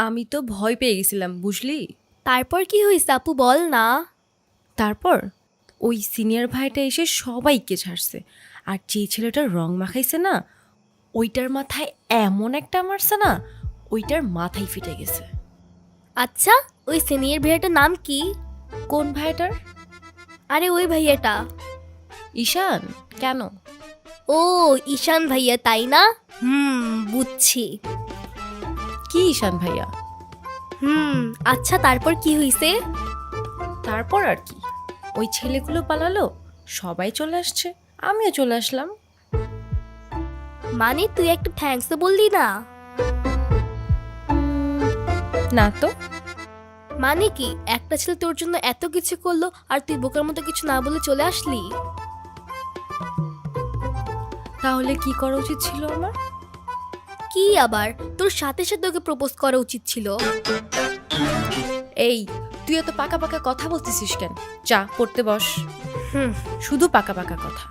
আমি তো ভয় পেয়ে গেছিলাম, বুঝলি। তারপর কি হয়েছে আপু, বল না। তারপর ওই সিনিয়র ভাইটা এসে সবাইকে ছাড়ছে, আর যে ছেলেটার রং মাখাইছে না, ওইটার মাথায় এমন একটা মারছে না, ওইটার মাথায় ফিটে গেছে। আচ্ছা, ওই সিনিয়র ভাইয়াটার নাম কি? কোন ভাইটার? আরে ওই ভাইয়াটা। ঈশান। কেন? ও, ঈশান ভাইয়া তাই না? বুঝছি। কি ঈশান ভাইয়া? আচ্ছা তারপর কি হয়েছে? তারপর আর কি, ওই ছেলেগুলো পালালো, সবাই চলে আসছে, আমিও চলে আসলাম। মানে তুই একটা থ্যাঙ্কস তো বললি না? না তো। মানে কি, একটা ছেলে তোর জন্য এত কিছু করলো আর তুই বোকার মতো কিছু না বলে চলে আসলি? তাহলে কি করা উচিত ছিল আমার? কি আবার, তোর সাথে সাথে ওকে প্রপোজ করা উচিত ছিল। এই, তুই এত পাকা পাকা কথা বলতেছিস কেন? যা পড়তে বস। হুম শুধু পাকা পাকা কথা।